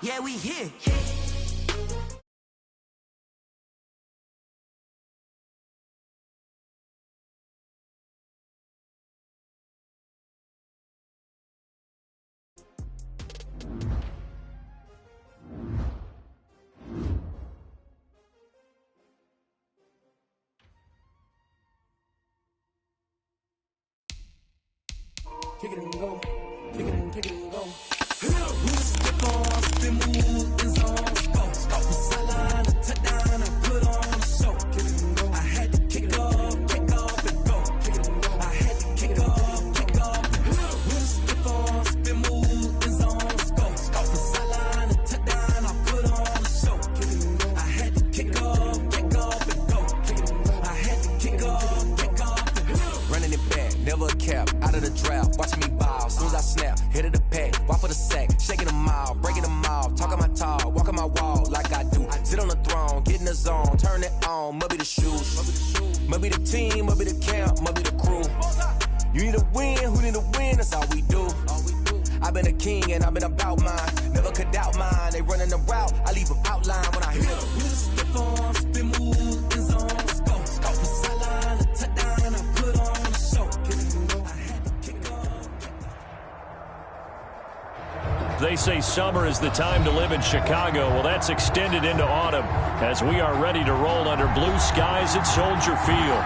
Yeah, we here. Kick it and go. Kick it and kick it and go. Step on, spin, move, and zones. Go. From sideline to touchdown, I put on a show. Kick it and go. I had to kick off and go. Kick it and go. I had to kick off and go. Step on, spin, move, and zones. Go. From sideline to touchdown, I put on a show. Kick it and go. I had to kick off and go. Kick it and go. I had to kick off and go. Running it back, never a cap, out of the draft. Watching me ball, soon as I snap, hit of the pack, walk for the sack, shaking them all, breaking them off, talking my talk, walking my wall like I do. Sit on the throne, get in the zone, turn it on, must be the shoes, must be the team, must be the camp, must be the crew. You need a win, who need a win, that's all we do. I've been a king and I've been about mine, never could doubt mine. They running the route, I leave them outline when I hit them. Step on, spin, move, and zones. Go. From sideline to touchdown, I put on a show. Kick it and go. I had to kick off. They say summer is the time to live in Chicago. Well, that's extended into autumn as we are ready to roll under blue skies at Soldier Field.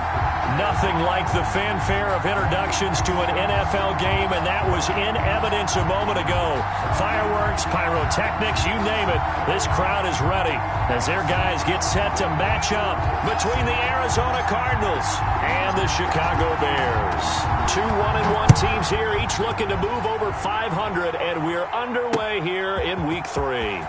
Nothing like the fanfare of introductions to an NFL game, and that was in evidence a moment ago. Fireworks, pyrotechnics, you name it. This crowd is ready as their guys get set to match up between the Arizona Cardinals and the Chicago Bears. Two 1-1 teams here, each looking to move over 500, and we're underway here in Week 3.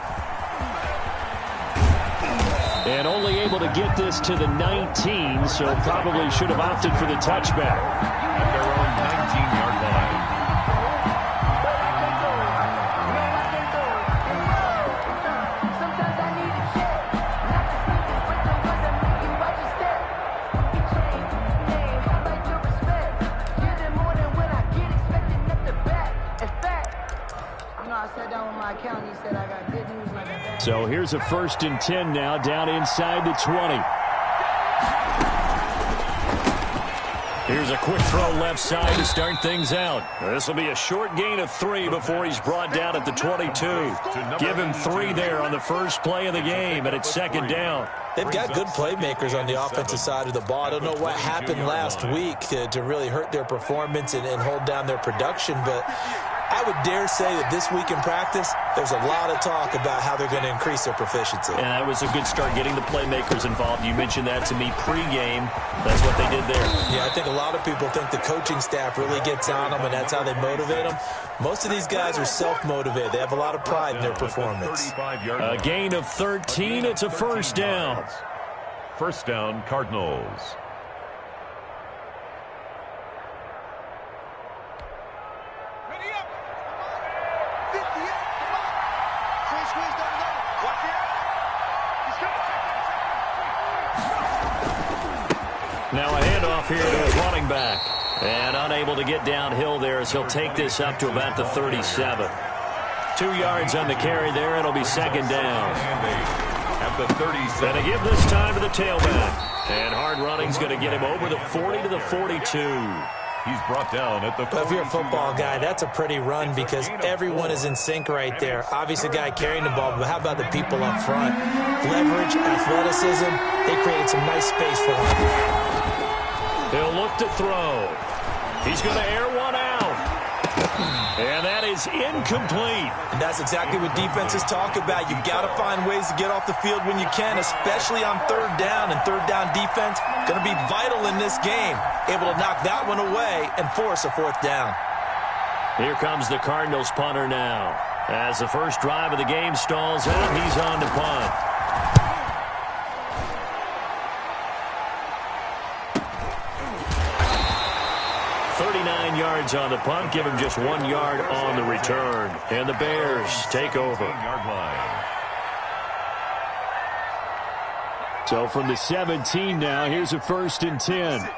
And only able to get this to the 19, so probably should have opted for the touchback. At their own 19-yard line. So here's a 1st and 10 now, down inside the 20. Here's a quick throw left side to start things out. This will be a short gain of 3 before he's brought down at the 22. Give him 3 there on the first play of the game, and it's 2nd down. They've got good playmakers on the offensive side of the ball. I don't know what happened last week to really hurt their performance and hold down their production, but I would dare say that this week in practice, there's a lot of talk about how they're going to increase their proficiency. And that was a good start, getting the playmakers involved. You mentioned that to me pregame. That's what they did there. Yeah, I think a lot of people think the coaching staff really gets on them, and that's how they motivate them. Most of these guys are self-motivated. They have a lot of pride in their performance. A gain of 13. It's a 1st down. 1st down, Cardinals. Now a handoff here to his running back. And unable to get downhill there as he'll take this up to about the 37. 2 yards on the carry there. It'll be 2nd down. At the 37. And to give this time to the tailback. And hard running's going to get him over the 40 to the 42. He's brought down at the 42. If you're a football guy, that's a pretty run because everyone is in sync right there. Obviously, the guy carrying the ball, but how about the people up front? Leverage, athleticism, they created some nice space for him. He'll look to throw. He's going to air one out. And that is incomplete. And that's exactly what defenses talk about. You've got to find ways to get off the field when you can, especially on 3rd down. And 3rd down defense going to be vital in this game. Able to knock that one away and force a 4th down. Here comes the Cardinals punter now. As the first drive of the game stalls out, he's on to punt. Yards on the punt, give him just 1 yard on the return. And the Bears take over. So from the 17 now, here's a 1st and 10.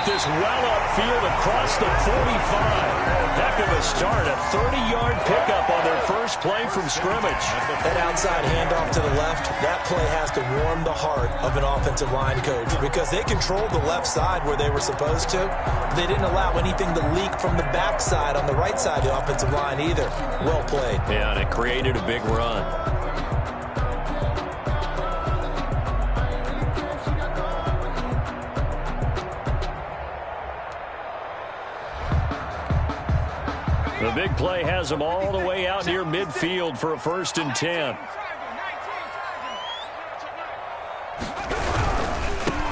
this well upfield across the 45. Heck of a start, a 30-yard pickup on their first play from scrimmage. That outside handoff to the left, that play has to warm the heart of an offensive line coach because they controlled the left side where they were supposed to. They didn't allow anything to leak from the backside on the right side of the offensive line either. Well played. Yeah, and it created a big run. The big play has them all the way out near midfield for a 1st and 10.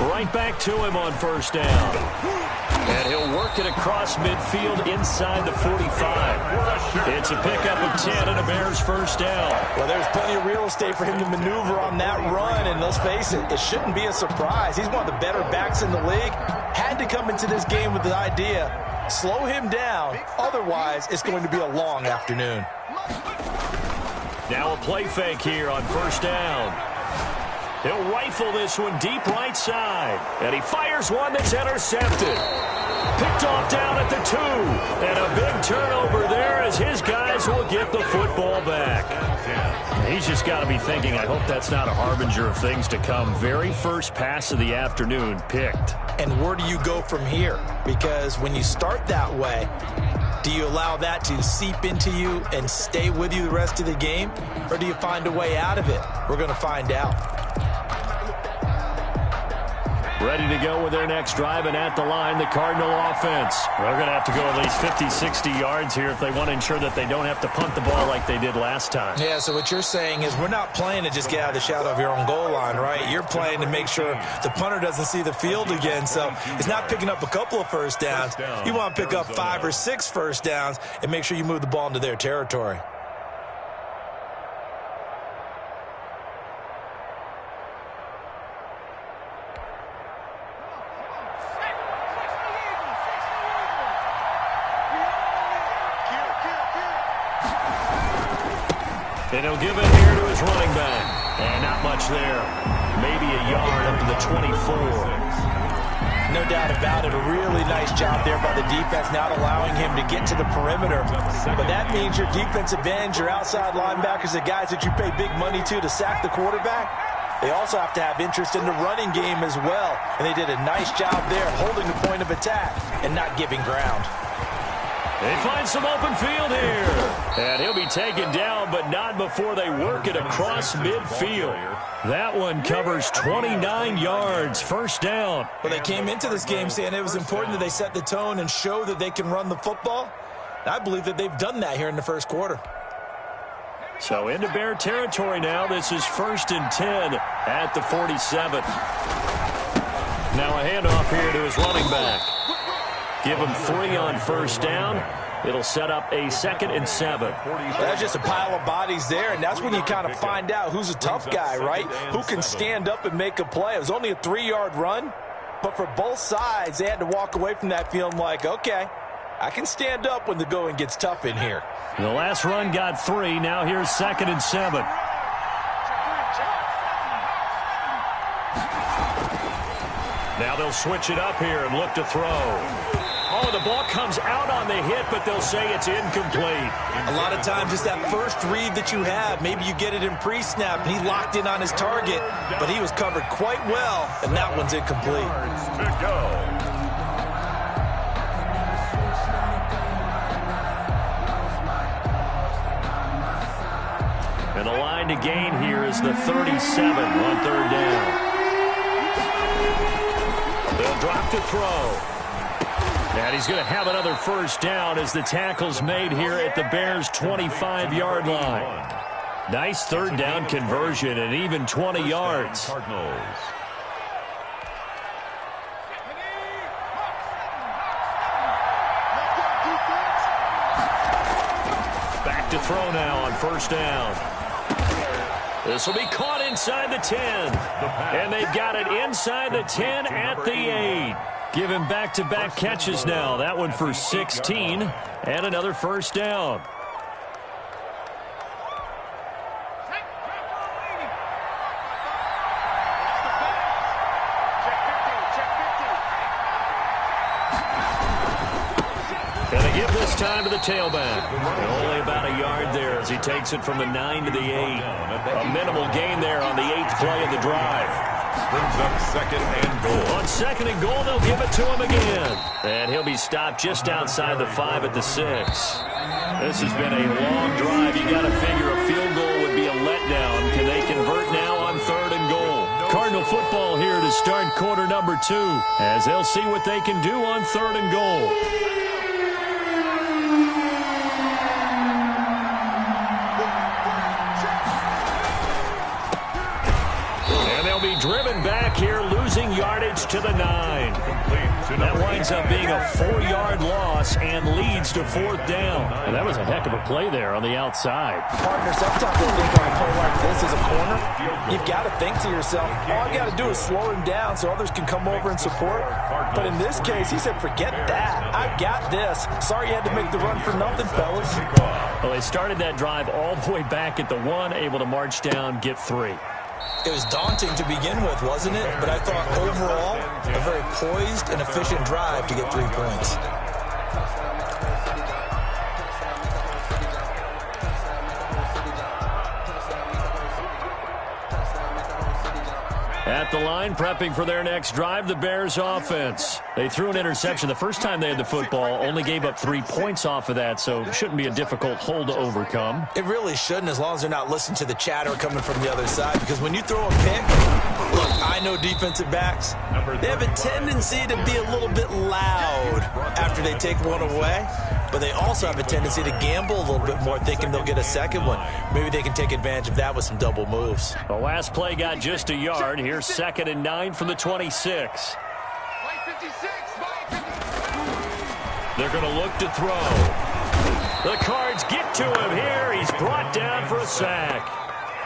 Right back to him on 1st down. And he'll work it across midfield inside the 45. It's a pickup of 10 and a Bears 1st down. Well, there's plenty of real estate for him to maneuver on that run, and let's face it, it shouldn't be a surprise. He's one of the better backs in the league. Had to come into this game with the idea, slow him down, otherwise it's going to be a long afternoon. Now a play fake here on 1st down. He'll rifle this one deep right side. And he fires one that's intercepted. Picked off down at the 2. And a big turnover there as his guys will get the football back. He's just got to be thinking, I hope that's not a harbinger of things to come. Very first pass of the afternoon picked. And where do you go from here? Because when you start that way, do you allow that to seep into you and stay with you the rest of the game? Or do you find a way out of it? We're going to find out. Ready to go with their next drive, and at the line, the Cardinal offense. They're going to have to go at least 50, 60 yards here if they want to ensure that they don't have to punt the ball like they did last time. Yeah, so what you're saying is we're not playing to just get out of the shadow of your own goal line, right? You're playing to make sure the punter doesn't see the field again. So it's not picking up a couple of 1st downs. You want to pick up 5 or 6 1st downs and make sure you move the ball into their territory. And he'll give it here to his running back. And not much there. Maybe a yard up to the 24. No doubt about it. A really nice job there by the defense, not allowing him to get to the perimeter. But that means your defensive ends, your outside linebackers, the guys that you pay big money to sack the quarterback, they also have to have interest in the running game as well. And they did a nice job there holding the point of attack and not giving ground. They find some open field here. And he'll be taken down, but not before they work it across midfield. That one covers 29 yards, 1st down. Well, they came into this game saying it was important that they set the tone and show that they can run the football. And I believe that they've done that here in the 1st quarter. So into Bear territory now. This is 1st and 10 at the 47. Now a handoff here to his running back. Give him 3 on 1st down. It'll set up a 2nd and 7. That's just a pile of bodies there, and that's when you kind of find out who's a tough guy, right? Who can stand up and make a play. It was only a 3-yard run, but for both sides, they had to walk away from that feeling like, okay, I can stand up when the going gets tough in here. The last run got 3. Now here's 2nd and 7. Now they'll switch it up here and look to throw. Oh, the ball comes out on the hit, but they'll say it's incomplete. A lot of times it's that first read that you have. Maybe you get it in pre-snap, and he locked in on his target, but he was covered quite well, and that one's incomplete. And the line to gain here is the 37 on 3rd down. They'll drop to throw. And he's going to have another 1st down as the tackle's made here at the Bears' 25-yard line. Nice 3rd down conversion and even 20 yards. Cardinals. Back to throw now on 1st down. This will be caught inside the 10. And they've got it inside the 10 at the 8. Give him back-to-back catches now. That one for 16 and another 1st down. give this time to the tailback. Only about a yard there as he takes it from the 9 to the 8. A minimal gain there on the 8th play of the drive. Brings up 2nd and goal. On 2nd and goal, they'll give it to him again. And he'll be stopped just outside the 5 at the 6. This has been a long drive. You got to figure a field goal would be a letdown. Can they convert now on 3rd and goal? Cardinal football here to start quarter number 2 as they'll see what they can do on 3rd and goal. And they'll be driven back here, losing yardage to the 9. That winds up being a 4-yard loss and leads to 4th down. And that was a heck of a play there on the outside. Partner, sometimes they think on a play like this as a corner, you've got to think to yourself, all you got to do is slow him down so others can come over and support. But in this case, he said, forget that. I've got this. Sorry you had to make the run for nothing, fellas. Well, they started that drive all the way back at the 1, able to march down, get 3. It was daunting to begin with, wasn't it? But I thought overall, a very poised and efficient drive to get 3 points. At the line, prepping for their next drive, the Bears offense. They threw an interception the first time they had the football, only gave up 3 points off of that, so it shouldn't be a difficult hole to overcome. It really shouldn't, as long as they're not listening to the chatter coming from the other side, because when you throw a pick, look, I know defensive backs, they have a tendency to be a little bit loud after they take one away, but they also have a tendency to gamble a little bit more, thinking they'll get a second one. Maybe they can take advantage of that with some double moves. The last play got just a yard. Here's 2nd and 9 from the 26. They're going to look to throw. The Cards get to him here. He's brought down for a sack.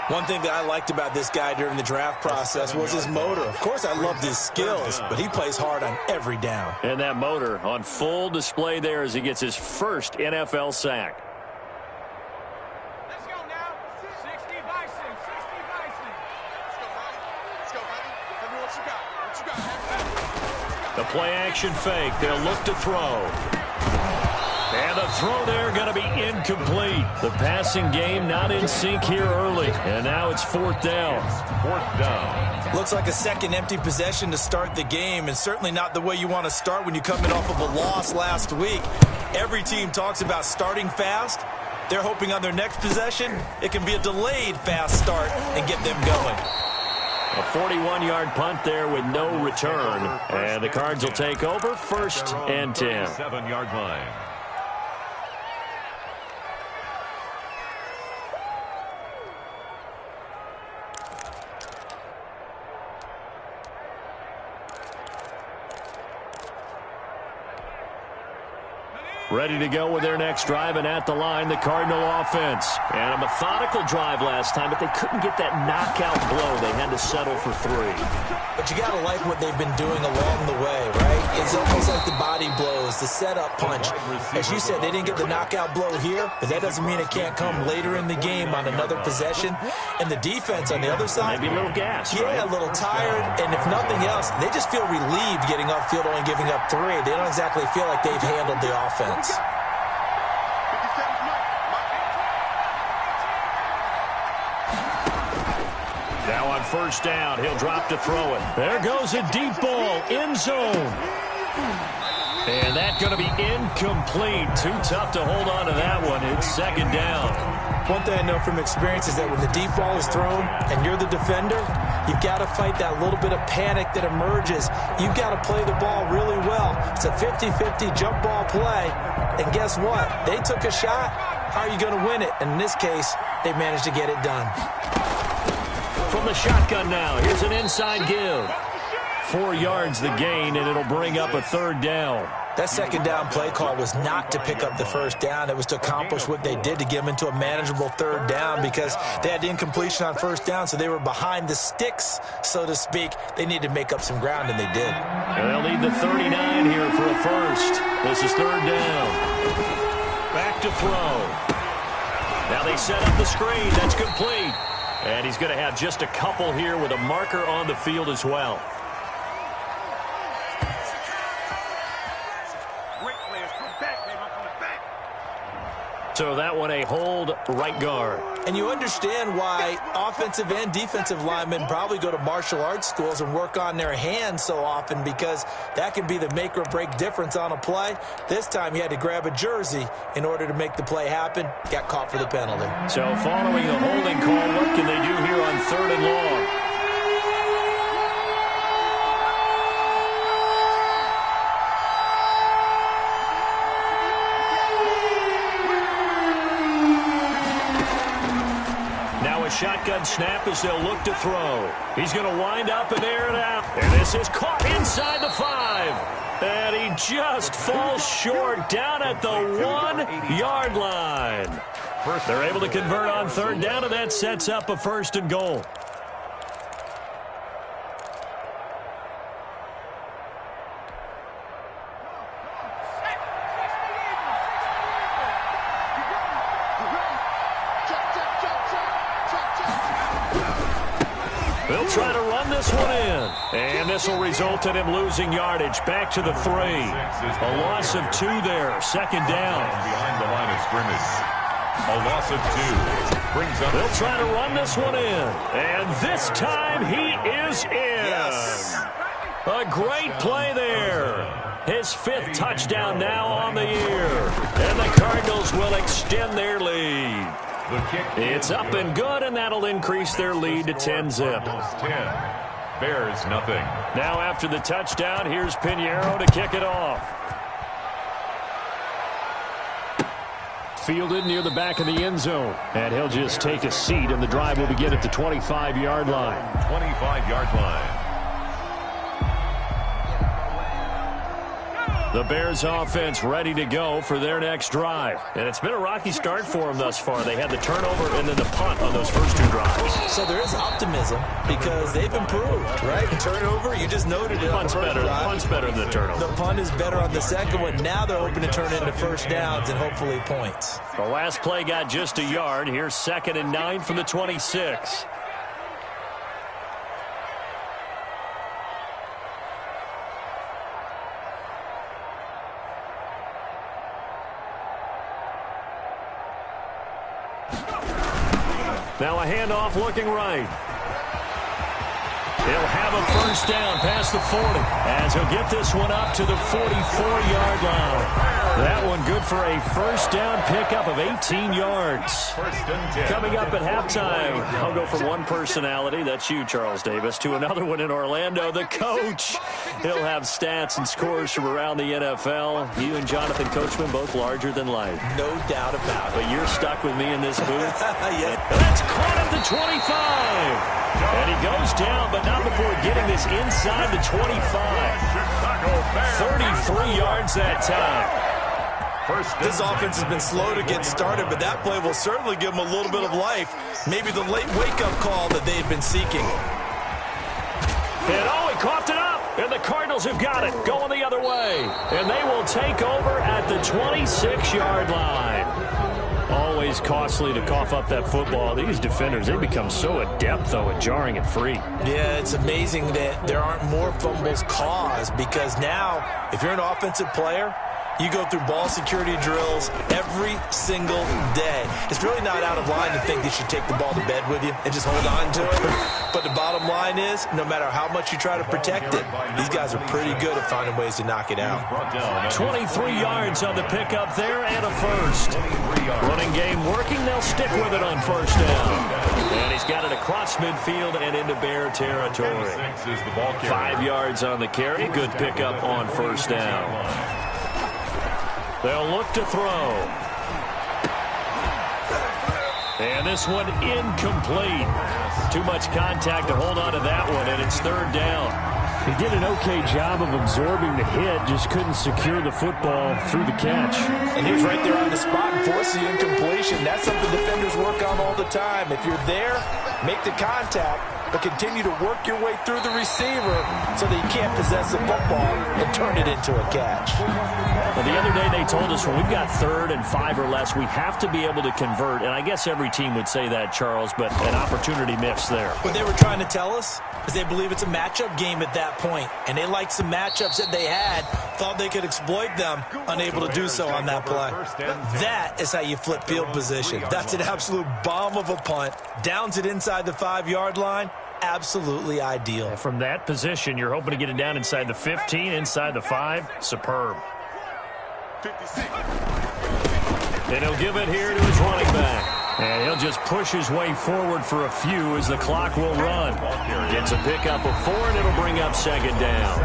One thing that I liked about this guy during the draft process was his motor. Of course, I loved his skills, but he plays hard on every down. And that motor on full display there as he gets his first NFL sack. Let's go now. 60 Bison. 60 Bison. Let's go, buddy. Tell me what you got. What you got, man? The play action fake. They'll look to throw. And the throw there going to be incomplete. The passing game not in sync here early. And now it's 4th down. 4th down. Looks like a second empty possession to start the game, and certainly not the way you want to start when you're coming off of a loss last week. Every team talks about starting fast. They're hoping on their next possession, it can be a delayed fast start and get them going. A 41-yard punt there with no return. And the Cards will take over 1st and 10. 7-yard line. Ready to go with their next drive, and at the line, the Cardinal offense. And a methodical drive last time, but they couldn't get that knockout blow. They had to settle for 3. But you got to like what they've been doing along the way, right? It's almost like the body blows, the setup punch. As you said, they didn't get the knockout blow here, but that doesn't mean it can't come later in the game on another possession. And the defense on the other side, Maybe a little gas, yeah, right? a little tired. And if nothing else, they just feel relieved getting upfield, only giving up 3. They don't exactly feel like they've handled the offense. Now on 1st down, he'll drop to throw it. There goes a deep ball, end zone. And that's going to be incomplete. Too tough to hold on to that one. It's 2nd down. One thing I know from experience is that when the deep ball is thrown and you're the defender, you've got to fight that little bit of panic that emerges. You've got to play the ball really well. It's a 50-50 jump ball play. And guess what? They took a shot. How are you going to win it? And in this case, they managed to get it done. From the shotgun now, here's an inside give. 4 yards the gain, and it'll bring up a 3rd down. That 2nd down play call was not to pick up the 1st down. It was to accomplish what they did to get them into a manageable 3rd down because they had incompletion on 1st down, so they were behind the sticks, so to speak. They needed to make up some ground, and they did. And they'll need the 39 here for a 1st. This is 3rd down. Back to throw. Now they set up the screen. That's complete. And he's going to have just a couple here with a marker on the field as well. Great players. Come back, baby. I'm coming back. So that one a hold right guard. And you understand why offensive and defensive linemen probably go to martial arts schools and work on their hands so often, because that can be the make or break difference on a play. This time he had to grab a jersey in order to make the play happen. Got caught for the penalty. So following the holding call, what can they do here on 3rd and long? Shotgun snap as they'll look to throw. He's going to wind up and air it out. And this is caught inside the 5. And he just falls short down at the 1-yard line. They're able to convert on 3rd down, and that sets up a 1st and goal. They'll try to run this one in. And this will result in him losing yardage. Back to the 3. A loss of 2 there. 2nd down. Behind the line of scrimmage. A loss of 2. Brings up. They'll try to run this one in. And this time he is in. Yes. A great play there. His 5th touchdown now on the year. And the Cardinals will extend their lead. It's up and good, and that'll increase their lead to 10-zip. 10. Bears nothing. Now after the touchdown, here's Pinheiro to kick it off. Fielded near the back of the end zone. And he'll just take a seat, and the drive will begin at the 25-yard line. 25-yard line. The Bears offense ready to go for their next drive. And it's been a rocky start for them thus far. They had the turnover and then the punt on those first 2 drives. So there is optimism because they've improved, right? The turnover, you just noted it. Punt's better. The punt's better than the turnover. The punt is better on the second one. Now they're hoping to turn into 1st downs and hopefully points. The last play got just a yard. Here's 2nd and 9 from the 26. Now a handoff looking right. He'll have a 1st down past the 40 as he'll get this one up to the 44-yard line. That one good for a 1st down pickup of 18 yards. 1st and 10. Coming up at halftime, I'll go from one personality, that's you, Charles Davis, to another one in Orlando, the coach. He'll have stats and scores from around the NFL. You and Jonathan Coachman both larger than life. No doubt about it. But you're stuck with me in this booth. Yes. That's caught at the 25. And he goes down, but not before getting this inside the 25. 33 yards that time. This offense has been slow to get started, but that play will certainly give them a little bit of life. Maybe the late wake-up call that they've been seeking. And he coughed it up. And the Cardinals have got it, going the other way. And they will take over at the 26-yard line. Always costly to cough up that football. These defenders, they become so adept, though, at jarring it free. Yeah, it's amazing that there aren't more fumbles caused, because now, if you're an offensive player, you go through ball security drills every single day. It's really not out of line to think you should take the ball to bed with you and just hold on to it. But the bottom line is, no matter how much you try to protect it, these guys are pretty good at finding ways to knock it out. 23 yards on the pickup there and a 1st. Running game working. They'll stick with it on 1st down. And he's got it across midfield and into Bear territory. 5 yards on the carry. Good pickup on 1st down. They'll look to throw. And this one incomplete. Too much contact to hold on to that one, and it's 3rd down. He did an okay job of absorbing the hit, just couldn't secure the football through the catch. And he was right there on the spot and forced the incompletion. That's something defenders work on all the time. If you're there, make the contact, but continue to work your way through the receiver so that you can't possess the football and turn it into a catch. Well, the other day they told us when we've got 3rd and 5 or less, we have to be able to convert. And I guess every team would say that, Charles, but an opportunity missed there. What they were trying to tell us is they believe it's a matchup game at that point, and they liked some matchups that they had, thought they could exploit them, unable to do so on that play. That is how you flip field position. That's an absolute bomb of a punt. Downs it inside the 5-yard line. Absolutely ideal. From that position, you're hoping to get it down inside the 15, inside the 5. Superb. 56. And he'll give it here to his running back. And he'll just push his way forward for a few as the clock will run. Gets a pickup of 4, and it'll bring up 2nd down.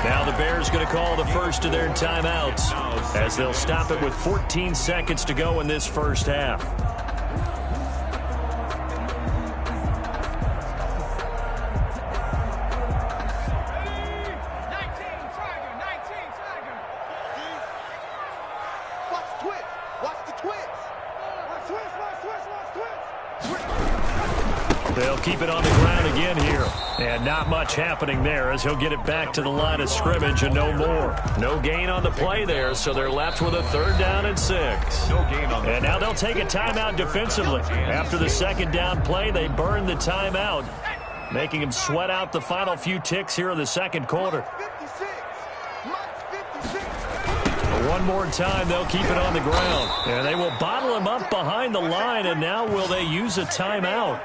Now the Bears going to call the first of their timeouts as they'll stop it with 14 seconds to go in this first half. They'll keep it on the ground again here. And not much happening there as he'll get it back to the line of scrimmage and no more. No gain on the play there, so they're left with a 3rd down and 6. And now they'll take a timeout defensively. After the 2nd down play, they burn the timeout, making them sweat out the final few ticks here in the 2nd quarter. One more time, they'll keep it on the ground. And they will bottle him up behind the line, and now will they use a timeout?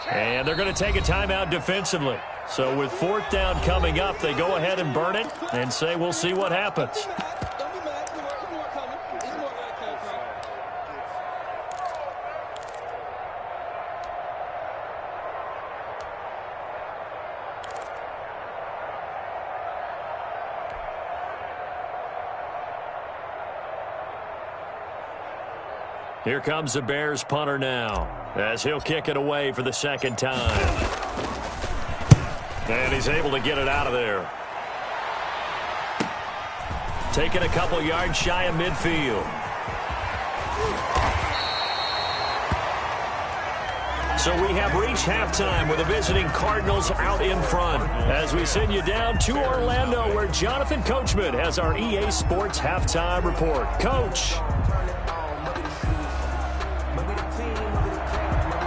And they're going to take a timeout defensively. So with 4th down coming up, they go ahead and burn it and say we'll see what happens. Here comes the Bears punter now as he'll kick it away for the 2nd time. And he's able to get it out of there. Taking a couple yards shy of midfield. So we have reached halftime with the visiting Cardinals out in front as we send you down to Orlando where Jonathan Coachman has our EA Sports halftime report. Coach.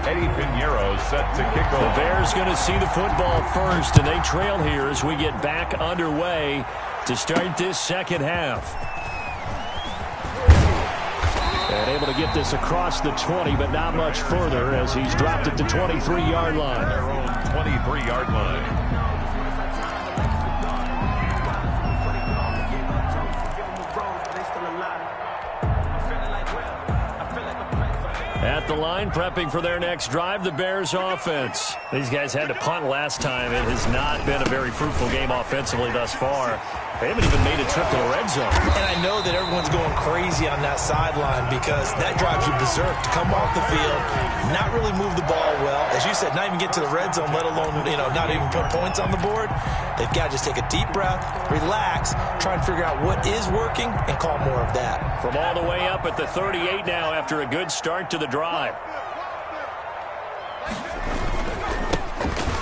Eddie Pinheiro set to kick off. The Bears going to see the football first, and they trail here as we get back underway to start this 2nd half. And able to get this across the 20, but not much further as he's dropped it to 23-yard line. Their own 23-yard line. At the line, prepping for their next drive, the Bears offense. These guys had to punt last time. It has not been a very fruitful game offensively thus far. They haven't even made a trip to the red zone. And I know that everyone's going crazy on that sideline because that drives you berserk to come off the field, not really move the ball well. As you said, not even get to the red zone, let alone, not even put points on the board. They've got to just take a deep breath, relax, try and figure out what is working, and call more of that. From all the way up at the 38 now after a good start to the drive.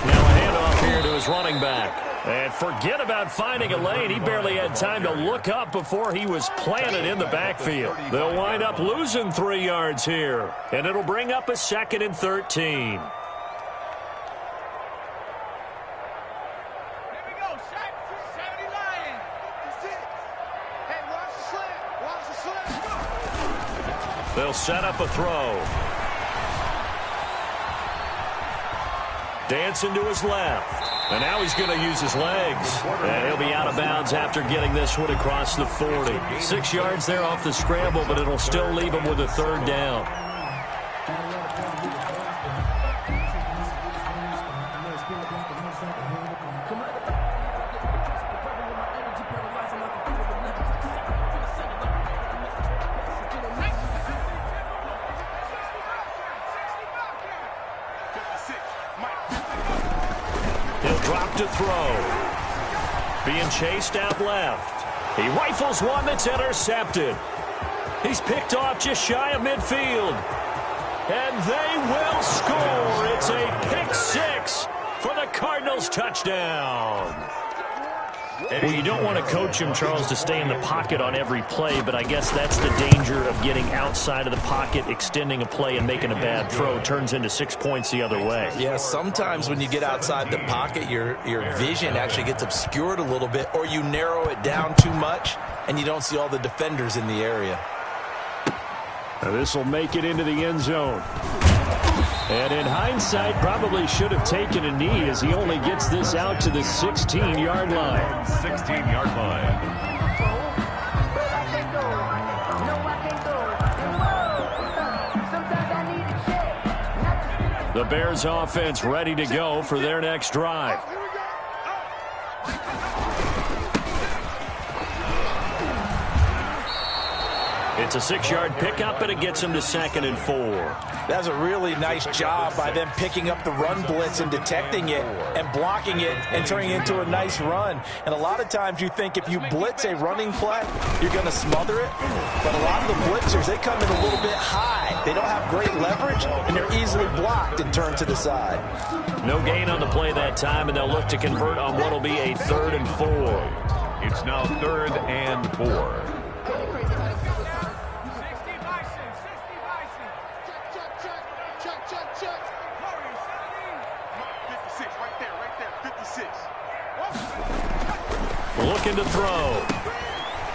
Now a handoff here to his running back. And forget about finding a lane. He barely had time to look up before he was planted in the backfield. They'll wind up losing 3 yards here. And it'll bring up a 2nd and 13. They'll set up a throw. Dancing to his left. And now he's going to use his legs. And he'll be out of bounds after getting this one across the 40. 6 yards there off the scramble, but it'll still leave him with a 3rd down. To throw. Being chased out left. He rifles one that's intercepted. He's picked off just shy of midfield. and they will score. It's a pick six for the Cardinals touchdown. Well, you don't want to coach him, Charles, to stay in the pocket on every play, but I guess that's the danger of getting outside of the pocket, extending a play, and making a bad throw. Turns into 6 points the other way. Yeah, sometimes when you get outside the pocket, your vision actually gets obscured a little bit, or you narrow it down too much, and you don't see all the defenders in the area. Now this will make it into the end zone. And in hindsight, probably should have taken a knee as he only gets this out to the 16-yard line. 16-yard line. The Bears offense ready to go for their next drive. It's a 6-yard pickup, and it gets him to 2nd and 4. That's a really nice job by them picking up the run blitz and detecting it and blocking it and turning it into a nice run. And a lot of times you think if you blitz a running play, you're going to smother it. But a lot of the blitzers, they come in a little bit high. They don't have great leverage, and they're easily blocked and turned to the side. No gain on the play that time, and they'll look to convert on what will be a 3rd and 4. It's now 3rd and 4. Looking to throw.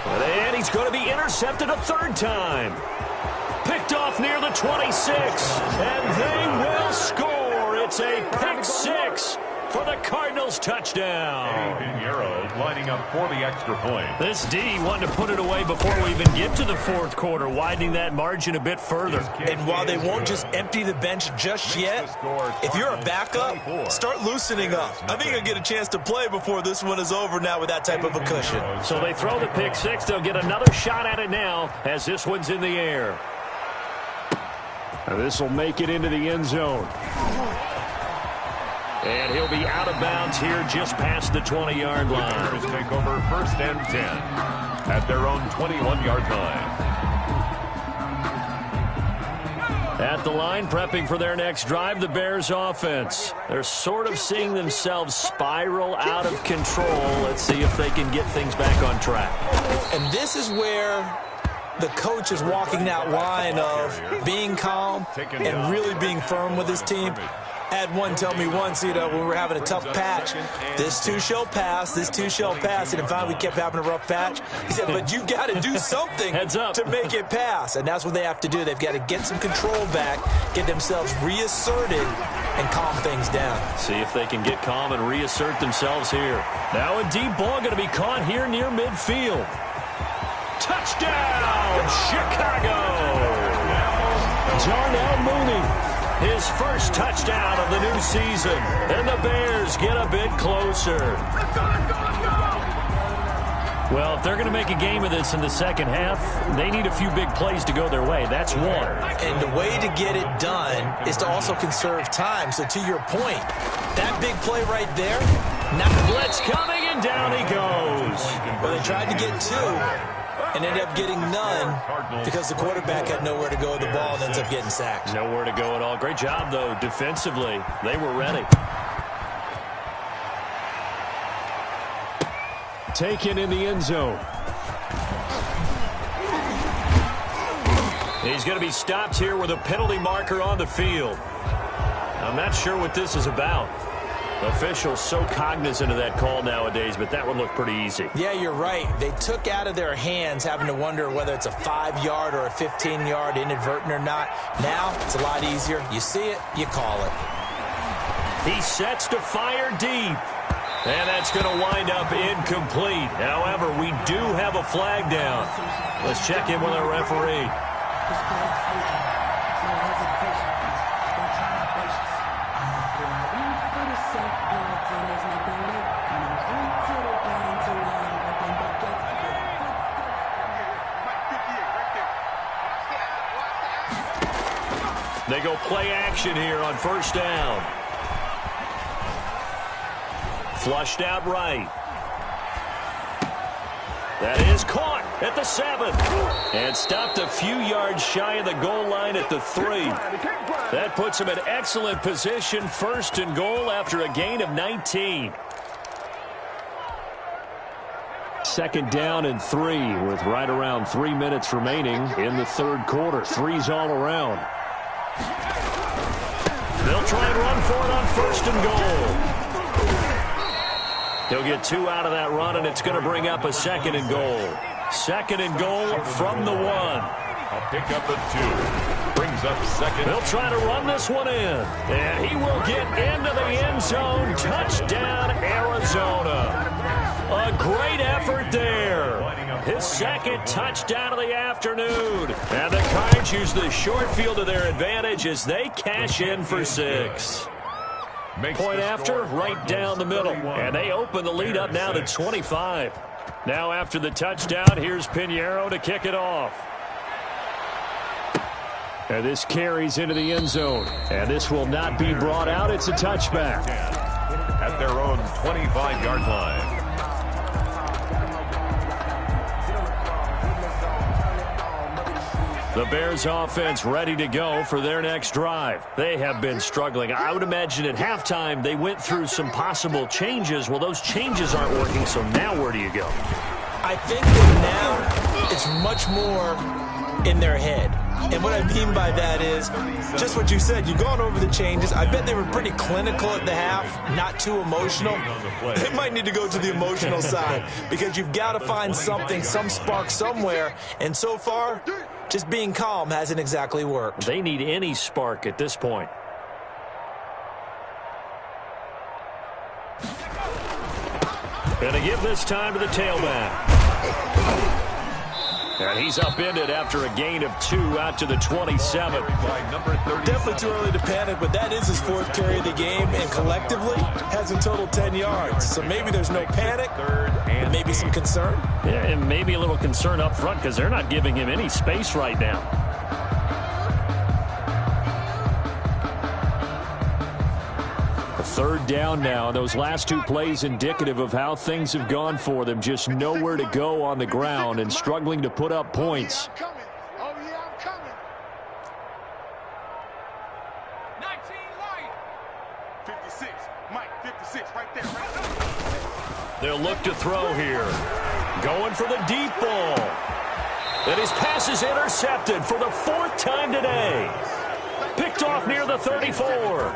And he's going to be intercepted a 3rd time. Picked off near the 26. And they will score. It's a pick 6 for the Cardinals touchdown. Pinheiro lining up for the extra point. This D wanted to put it away before we even get to the 4th quarter, widening that margin a bit further. And while they won't just empty the bench just yet, if you're a backup, start loosening up. I think you'll get a chance to play before this one is over now with that type of a cushion. So they throw the pick 6. They'll get another shot at it now as this one's in the air. This will make it into the end zone. And he'll be out of bounds here just past the 20-yard line. The Bears take over 1st and 10 at their own 21-yard line. At the line, prepping for their next drive, the Bears offense. They're sort of seeing themselves spiral out of control. Let's see if they can get things back on track. And this is where the coach is walking that line of being calm and really being firm with his team. I had one tell me once, when we were having a tough patch, this too shall pass, this too shall pass, and finally we kept having a rough patch. He said, but you got to do something to make it pass, and that's what they have to do. They've got to get some control back, get themselves reasserted, and calm things down. See if they can get calm and reassert themselves here. Now a deep ball going to be caught here near midfield. Touchdown, Chicago! Darnell Mooney. His first touchdown of the new season. And the Bears get a bit closer. Well, if they're going to make a game of this in the second half, they need a few big plays to go their way. That's one. And the way to get it done is to also conserve time. So to your point, that big play right there, now blitz coming, and down he goes. Well, they tried to get 2. And ended up getting none because the quarterback had nowhere to go with the ball and ends up getting sacked. Nowhere to go at all. Great job, though, defensively. They were ready. Taken in the end zone. He's going to be stopped here with a penalty marker on the field. I'm not sure what this is about. Officials so cognizant of that call nowadays, but that would look pretty easy. Yeah, you're right. They took out of their hands having to wonder whether it's a 5-yard or a 15-yard inadvertent or not. Now, it's a lot easier. You see it, you call it. He sets to fire deep. And that's going to wind up incomplete. However, we do have a flag down. Let's check in with our referee. They go play action here on 1st down. Flushed out right. That is caught at the 7. And stopped a few yards shy of the goal line at the 3. That puts him in excellent position, 1st and goal after a gain of 19. 2nd down and 3 with right around 3 minutes remaining in the 3rd quarter. 3's all around. They'll try and run for it on 1st and goal. He'll get 2 out of that run, and it's going to bring up a 2nd and goal. 2nd and goal from the 1. A pick up of 2. Brings up 2nd. They'll try to run this one in. And he will get into the end zone. Touchdown, Arizona. A great effort there. His 2nd touchdown of the afternoon. And the Cards use the short field to their advantage as they cash in for 6. Point after, right down the middle. And they open the lead up now to 25. Now after the touchdown, here's Pinheiro to kick it off. And this carries into the end zone. And this will not be brought out. It's a touchback. At their own 25-yard line. The Bears offense ready to go for their next drive. They have been struggling. I would imagine at halftime they went through some possible changes. Well, those changes aren't working, so now where do you go? I think that now it's much more in their head. And what I mean by that is just what you said. You've gone over the changes. I bet they were pretty clinical at the half, not too emotional. They might need to go to the emotional side because you've got to find something, some spark somewhere. And so far, just being calm hasn't exactly worked. They need any spark at this point. Going to give this time to the tailback. And he's upended after a gain of 2 out to the 27. Definitely too early to panic, but that is his 4th carry of the game, and collectively has a total 10 yards. So maybe there's no panic, and maybe some concern. Yeah, and maybe a little concern up front because they're not giving him any space right now. Third down now. Those last 2 plays indicative of how things have gone for them. Just nowhere to go on the ground and struggling to put up points. Oh, yeah, I'm coming. 19 light. 56. Mike, 56 right there. They'll look to throw here. Going for the deep ball. And his pass is intercepted for the 4th time today. Picked off near the 34.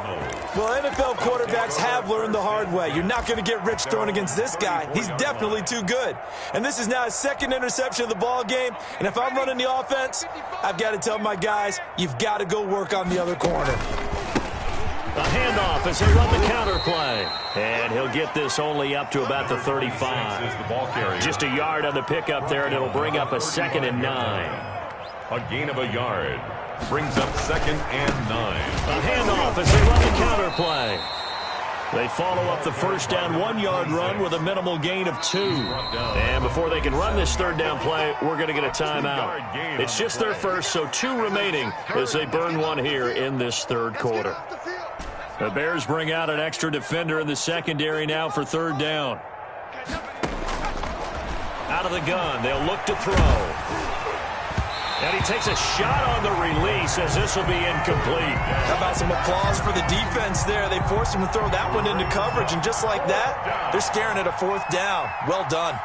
Well, NFL quarterbacks have learned the hard way. You're not going to get rich throwing against this guy. He's definitely too good. And this is now his 2nd interception of the ball game. And if I'm running the offense, I've got to tell my guys, you've got to go work on the other corner. A handoff as they run the counter play. And he'll get this only up to about the 35. Just a yard on the pickup there, and it'll bring up a 2nd and 9. A gain of a yard. Brings up 2nd and 9. A handoff as they run the counter play. They follow up the first down 1-yard run with a minimal gain of 2. And before they can run this 3rd down play, we're going to get a timeout. It's just their first, so 2 remaining as they burn 1 here in this 3rd quarter. The Bears bring out an extra defender in the secondary now for 3rd down. Out of the gun, they'll look to throw. And he takes a shot on the release as this will be incomplete. How about some applause for the defense there? They forced him to throw that one into coverage, and just like that, they're staring at a 4th down. Well done.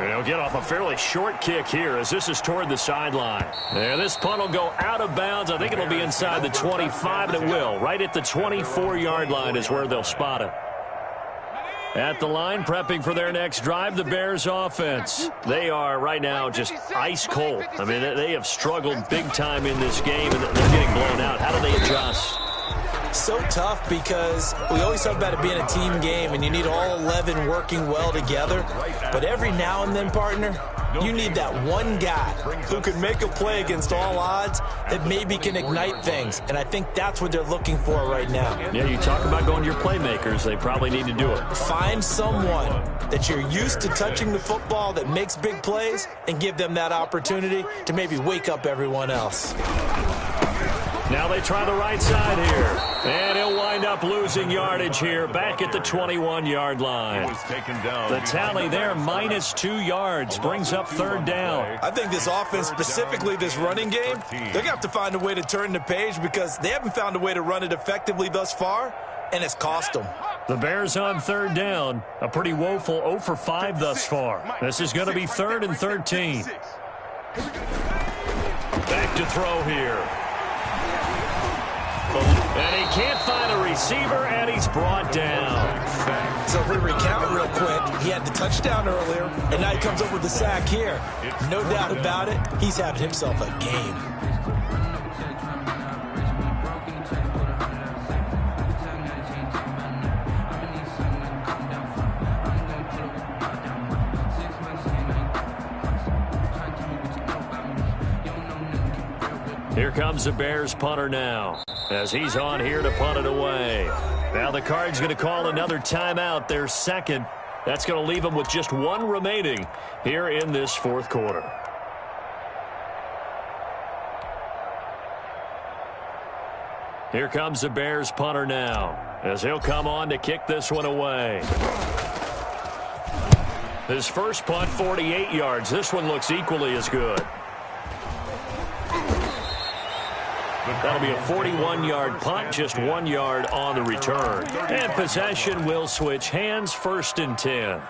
They'll get off a fairly short kick here as this is toward the sideline. And this punt will go out of bounds. I think it'll be inside the 25, and it will. Right at the 24-yard line is where they'll spot it. At the line, prepping for their next drive, the Bears offense. They are right now just ice cold. I mean, they have struggled big time in this game, and they're getting blown out. How do they adjust? So tough because we always talk about it being a team game, and you need all 11 working well together. But every now and then, partner, you need that one guy who can make a play against all odds that maybe can ignite things. And I think that's what they're looking for right now. Yeah, you talk about going to your playmakers. They probably need to do it. Find someone that you're used to touching the football that makes big plays and give them that opportunity to maybe wake up everyone else. Now they try the right side here. And he'll wind up losing yardage here back at the 21-yard line. The tally there, -2 yards, brings up 3rd down. I think this offense, specifically this running game, they're going to have to find a way to turn the page because they haven't found a way to run it effectively thus far, and it's cost them. The Bears on 3rd down. A pretty woeful 0 for 5 thus far. This is going to be 3rd and 13. Back to throw here. And he can't find a receiver, and he's brought down. So if we recount real quick, he had the touchdown earlier, and now he comes up with the sack here. No doubt about it, he's having himself a game. Here comes the Bears punter now, as he's on here to punt it away. Now the Cards going to call another timeout, their second. That's going to leave them with just 1 remaining here in this 4th quarter. Here comes the Bears punter now, as he'll come on to kick this one away. His first punt, 48 yards. This one looks equally as good. That'll be a 41-yard punt, just 1 yard on the return. And possession will switch hands, 1st and 10.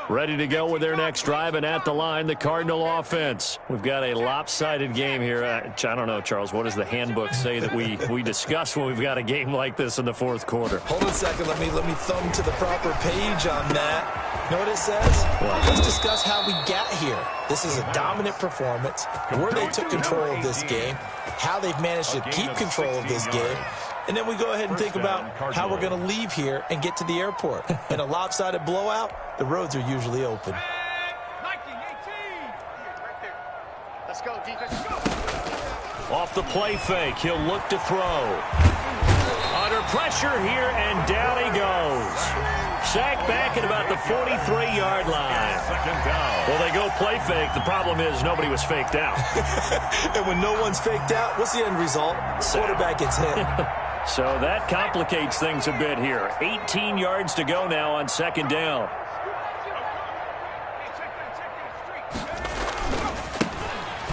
Ready to go with their next drive, and at the line, the Cardinal offense. We've got a lopsided game here. I don't know, Charles, what does the handbook say that we discuss when we've got a game like this in the 4th quarter? Hold on a second. Let me thumb to the proper page on that. You know what it says? Let's discuss how we got here. This is a dominant performance, where they took control of this game, how they've managed to keep control of this game, and then we go ahead and think about how we're going to leave here and get to the airport. In a lopsided blowout, the roads are usually open. Let's go, defense. Off the play fake, he'll look to throw. Under pressure here, and down he goes. Sacked back at about the 43-yard line. Well, they go play fake. The problem is nobody was faked out. And when no one's faked out, what's the end result? Quarterback gets hit. So that complicates things a bit here. 18 yards to go now on 2nd down.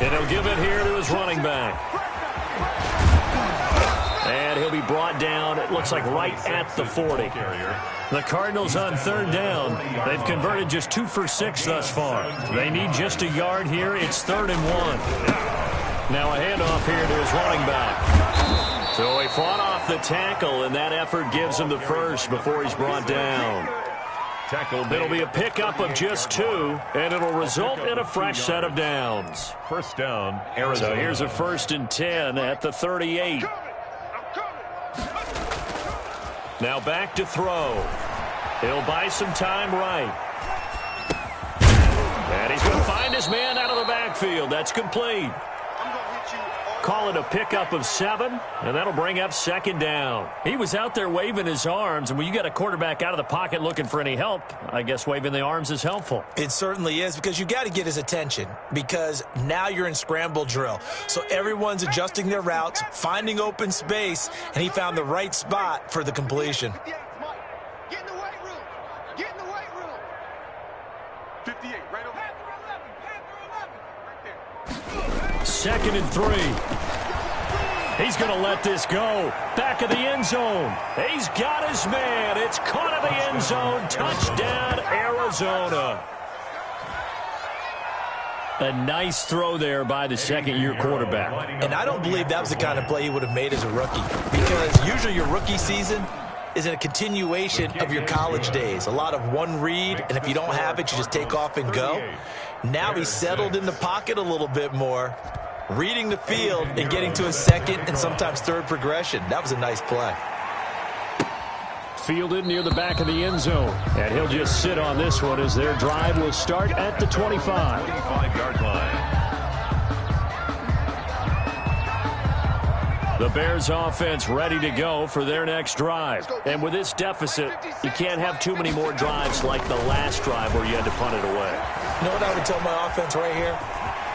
And he'll give it here to his running back. And he'll be brought down, it looks like right at the 40. The Cardinals on 3rd down. They've converted just 2 for 6 thus far. They need just a yard here. It's 3rd and 1. Now a handoff here to his running back. So he fought off the tackle, and that effort gives him the first before he's brought down. It'll be a pickup of just 2, and it'll result in a fresh set of downs. First down, Arizona. So here's a 1st and 10 at the 38. Now back to throw. He'll buy some time right. And he's going to find his man out of the backfield. That's complete. Call it a pickup of 7, and that'll bring up 2nd down. He was out there waving his arms, and when you got a quarterback out of the pocket looking for any help, I guess waving the arms is helpful. It certainly is, because you got to get his attention, because now you're in scramble drill. So everyone's adjusting their routes, finding open space, and he found the right spot for the completion. Get in the weight room. Get in the weight room. 58, right over. Right there. 2nd and 3. He's going to let this go. Back of the end zone. He's got his man. It's caught in the end zone. Touchdown, Arizona. A nice throw there by the 2nd-year quarterback. And I don't believe that was the kind of play he would have made as a rookie, because usually your rookie season is a continuation of your college days. A lot of one read, and if you don't have it, you just take off and go. Now he's settled in the pocket a little bit more, reading the field and getting to a 2nd and sometimes 3rd progression. That was a nice play. Fielded near the back of the end zone. And he'll just sit on this one as their drive will start at the 25. 25-yard line. The Bears offense ready to go for their next drive. And with this deficit, you can't have too many more drives like the last drive where you had to punt it away. You know what I would tell my offense right here?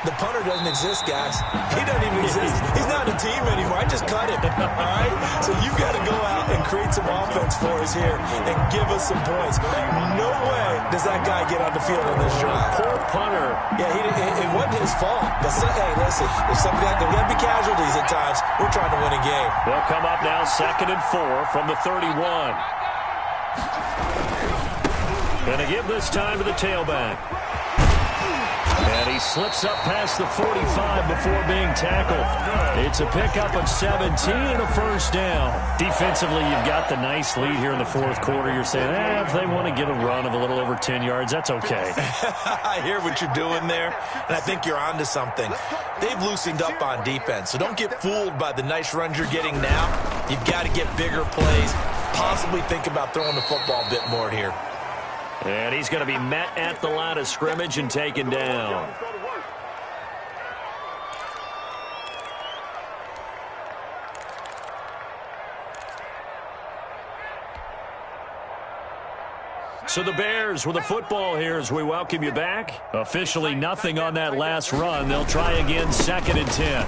The punter doesn't exist, guys. He doesn't even exist. He's not a team anymore. I just cut him, all right? So you've got to go out and create some offense for us here and give us some points. No way does that guy get on the field on this drive. Poor punter. Yeah, it wasn't his fault. But, hey, listen, there's got to be casualties at times. We're trying to win a game. They'll come up now 2nd and 4 from the 31. Going to give this time to the tailback. And he slips up past the 45 before being tackled. It's a pickup of 17 and a first down. Defensively, you've got the nice lead here in the fourth quarter. You're saying, if they want to get a run of a little over 10 yards, that's okay. I hear what you're doing there, and I think you're onto something. They've loosened up on defense, so don't get fooled by the nice runs you're getting now. You've got to get bigger plays, possibly think about throwing the football a bit more here. And he's going to be met at the line of scrimmage and taken down. So the Bears with the football here as we welcome you back. Officially nothing on that last run. They'll try again 2nd and 10.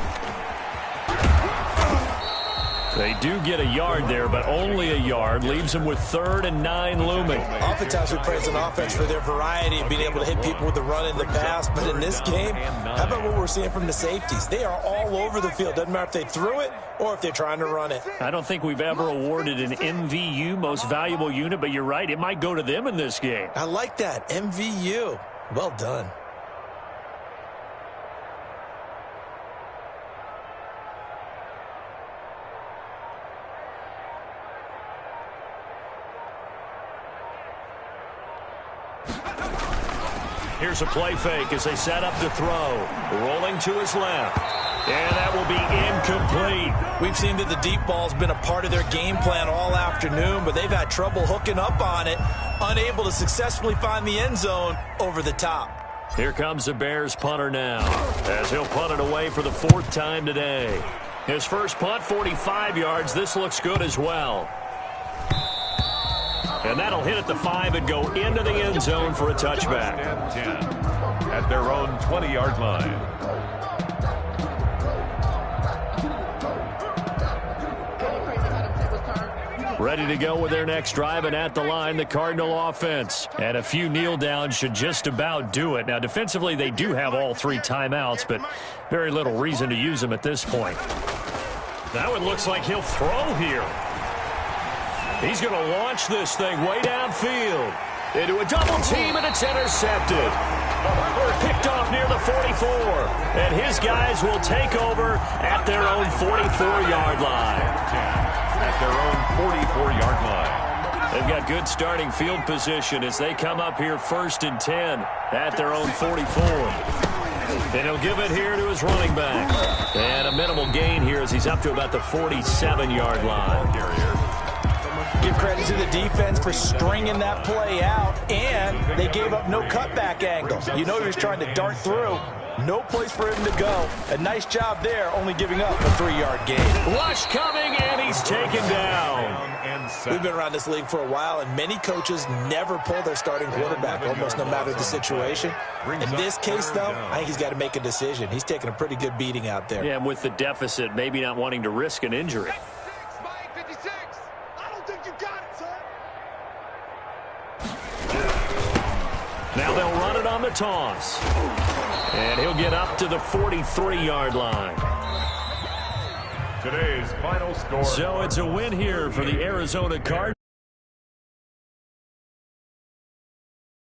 They do get a yard there, but only a yard. Leaves them with 3rd and 9 looming. Oftentimes we praise an offense for their variety of being able to hit people with the run in the pass. But in this game, how about what we're seeing from the safeties? They are all over the field. Doesn't matter if they threw it or if they're trying to run it. I don't think we've ever awarded an MVU, most valuable unit, but you're right. It might go to them in this game. I like that. MVU. Well done. Here's a play fake as they set up to throw. Rolling to his left. And that will be incomplete. We've seen that the deep ball's been a part of their game plan all afternoon, but they've had trouble hooking up on it, unable to successfully find the end zone over the top. Here comes the Bears punter now as he'll punt it away for the 4th time today. His first punt, 45 yards. This looks good as well. And that'll hit at the 5 and go into the end zone for a touchback. 10 at their own 20-yard line. Ready to go with their next drive, and at the line, the Cardinal offense. And a few kneel downs should just about do it. Now, defensively, they do have all 3 timeouts, but very little reason to use them at this point. That one looks like he'll throw here. He's going to launch this thing way downfield into a double team, and it's intercepted. Picked off near the 44, and his guys will take over at their own 44-yard line. At their own 44-yard line. They've got good starting field position as they come up here 1st and 10 at their own 44. And he'll give it here to his running back. And a minimal gain here as he's up to about the 47-yard line. Give credit to the defense for stringing that play out, and they gave up no cutback angle. You know he was trying to dart through. No place for him to go. A nice job there, only giving up a 3-yard gain. Rush coming, and he's taken down. We've been around this league for a while, and many coaches never pull their starting quarterback, almost no matter the situation. In this case, though, I think he's got to make a decision. He's taking a pretty good beating out there. Yeah, and with the deficit, maybe not wanting to risk an injury. Now they'll run it on the toss. And he'll get up to the 43-yard line. Today's final score. So it's a win here for the Arizona Cardinals.